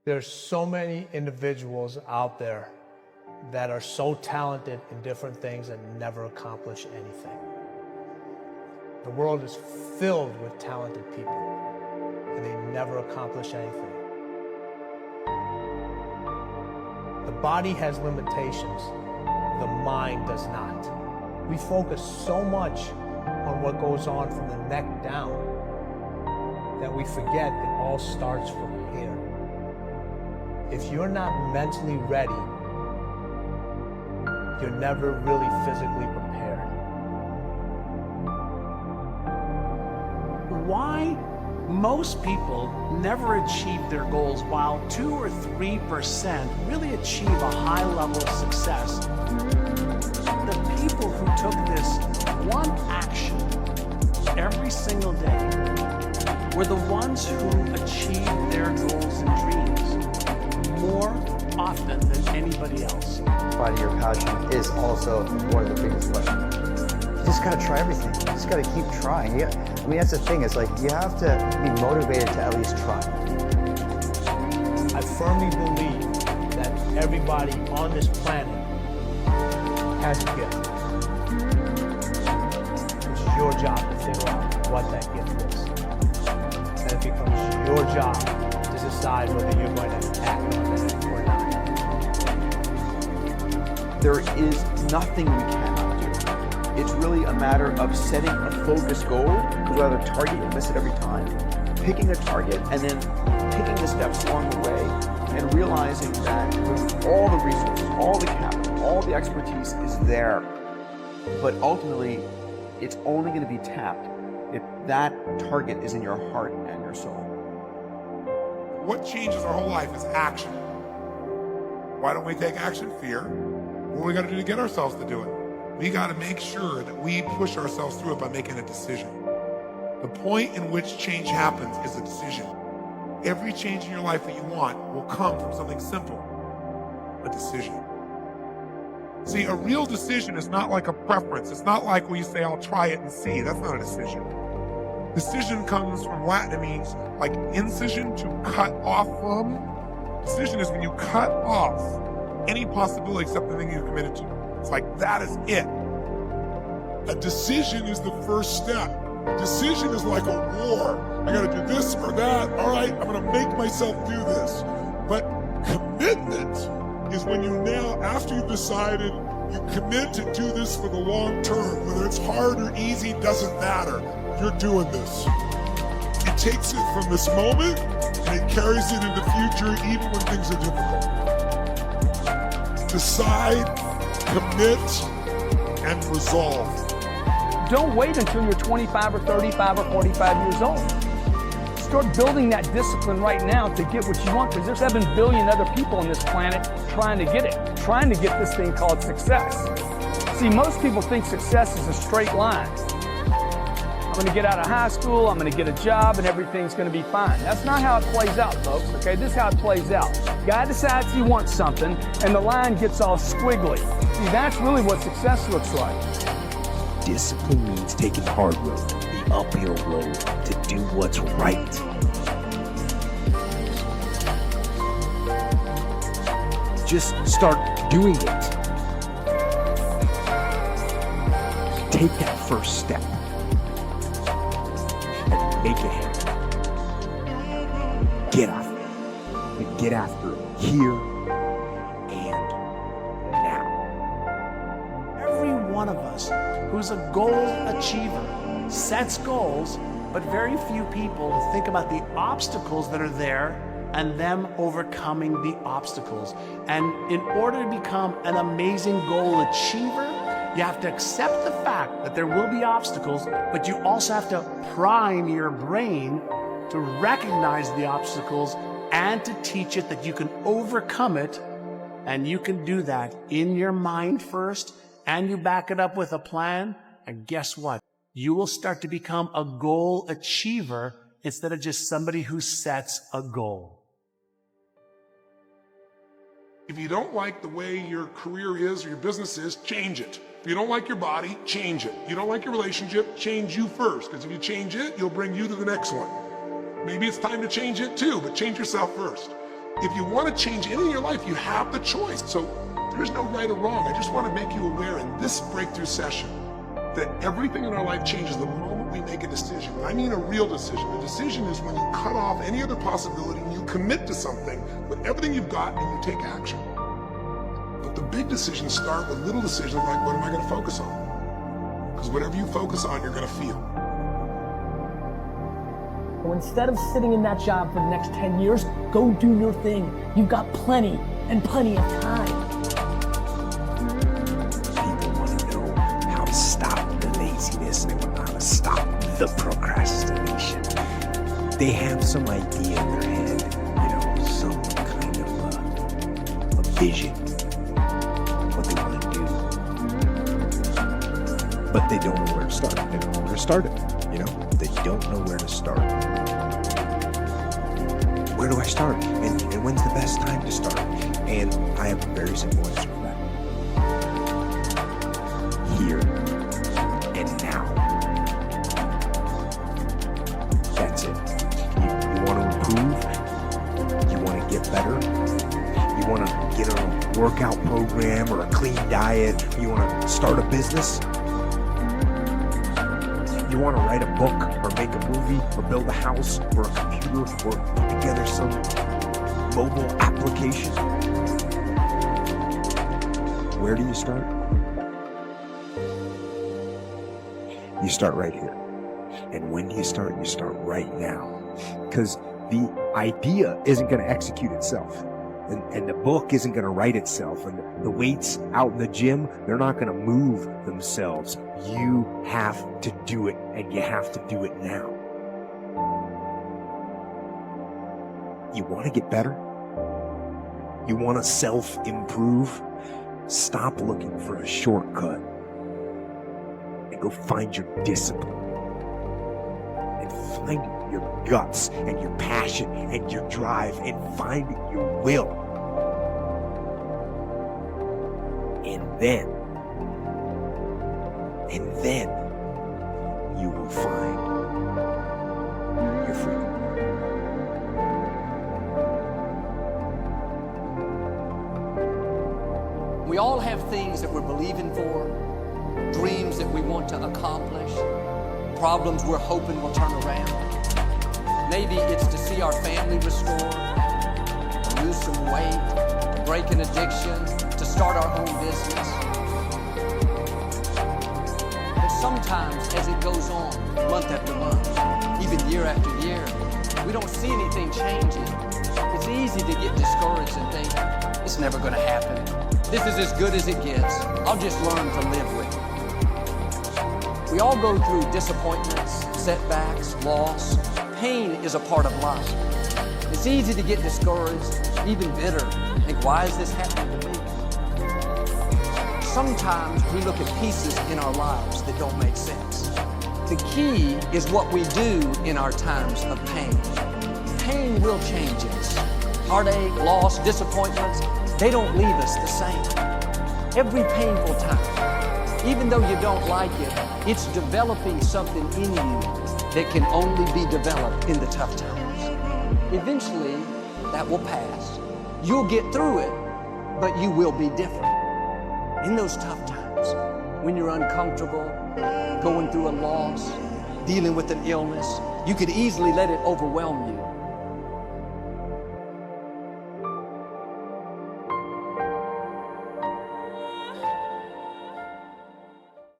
There's so many individuals out there that are so talented in different things and never accomplish anything. The world is filled with talented people, and they never accomplish anything. The body has limitations, the mind does not. We focus so much on what goes on from the neck down that we forget it all starts from here. If you're not mentally ready, you're never really physically prepared. Why most people never achieve their goals while 2 or 3% really achieve a high level of success? The people who took this one action every single day were the ones who achieved their goals and dreams more often than anybody else. Finding your passion is also one of the biggest questions. You just gotta try everything. You just gotta keep trying. I mean, that's the thing, it's like you have to be motivated to at least try. I firmly believe that everybody on this planet has a gift. It's your job to figure out what that gift is. And it becomes your job to decide whether you're going to act on it or not. There is nothing we cannot do. It's really a matter of setting a focused goal, because whether target, you'll miss it every time, picking a target and then taking the steps along the way and realizing that all the resources, all the capital, all the expertise is there. But ultimately, it's only going to be tapped if that target is in your heart and your soul. What changes our whole life is action. Why don't we take action? Fear. What do we got to do to get ourselves to do it? We got to make sure that we push ourselves through it by making a decision. The point in which change happens is a decision. Every change in your life that you want will come from something simple, a decision. See, a real decision is not like a preference. It's not like when you say, I'll try it and see. That's not a decision. Decision comes from Latin. It means like incision, to cut off from. Decision is when you cut off any possibility except the thing you're committed to. It's like, that is it. A decision is the first step. Decision is like a war. I gotta do this or that. All right, I'm gonna make myself do this. But commitment is when you now, after you've decided, you commit to do this for the long term. Whether it's hard or easy, doesn't matter. You're doing this. It takes it from this moment and it carries it into the future even when things are difficult. Decide, commit, and resolve. Don't wait until you're 25 or 35 or 45 years old. Start building that discipline right now to get what you want, because there's 7 billion other people on this planet trying to get it, trying to get this thing called success. See, most people think success is a straight line. I'm going to get out of high school, I'm going to get a job, and everything's going to be fine. That's not how it plays out, folks, okay? This is how it plays out. Guy decides he wants something, and the line gets all squiggly. See, that's really what success looks like. Discipline means taking the hard road, the uphill road, to do what's right. Just start doing it. Take that first step and make it happen. Get after it. And get after it here and now. Every one of us who's a goal achiever sets goals, but very few people think about the obstacles that are there and them overcoming the obstacles. And in order to become an amazing goal achiever, you have to accept the fact that there will be obstacles, but you also have to prime your brain to recognize the obstacles and to teach it that you can overcome it. And you can do that in your mind first, and you back it up with a plan. And guess what? You will start to become a goal achiever instead of just somebody who sets a goal. If you don't like the way your career is or your business is, change it. If you don't like your body, change it. If you don't like your relationship, change you first. Because if you change it, you'll bring you to the next one. Maybe it's time to change it too, but change yourself first. If you want to change anything in your life, you have the choice. So there's no right or wrong. I just want to make you aware in this breakthrough session that everything in our life changes the moment we make a decision. I mean a real decision. A decision is when you cut off any other possibility and you commit to something with everything you've got and you take action. But the big decisions start with little decisions like, what am I going to focus on? Because whatever you focus on, you're going to feel. So instead of sitting in that job for the next 10 years, go do your thing. You've got plenty and plenty of time. People want to know how to stop the laziness. They want to know how to stop the procrastination. They have some idea in their head, some kind of a vision, what they want to do. But they don't know where to start. They don't know where to start it. They don't know where to start. Where do I start? And when's the best time to start? And I have a very simple answer for that. Here and now. That's it. You want to improve? You want to get better? You want to get a workout program or a clean diet? You want to start a business? You want to write a book or make a movie or build a house or a computer or put together some mobile application? Where do you start? You start right here. And when do you start? You start right now. Because the idea isn't going to execute itself. And the book isn't going to write itself. And the weights out in the gym, they're not going to move themselves. You have to do it, and you have to do it now. You want to get better? You want to self-improve? Stop looking for a shortcut and go find your discipline. And find your guts and your passion and your drive and find your will. And then you will find your freedom. We all have things that we're believing for, dreams that we want to accomplish, problems we're hoping will turn around. Maybe it's to see our family restored, lose some weight, break an addiction, to start our own business. But sometimes as it goes on, month after month, even year after year, we don't see anything changing. It's easy to get discouraged and think, it's never going to happen. This is as good as it gets. I'll just learn to live with it. We all go through disappointments, setbacks, loss. Pain is a part of life. It's easy to get discouraged, even bitter. Think, why is this happening to me? Sometimes we look at pieces in our lives that don't make sense. The key is what we do in our times of pain. Pain will change us. Heartache, loss, disappointments, they don't leave us the same. Every painful time, even though you don't like it, it's developing something in you that can only be developed in the tough times. Eventually, that will pass. You'll get through it, but you will be different. In those tough times, when you're uncomfortable, going through a loss, dealing with an illness, you could easily let it overwhelm you.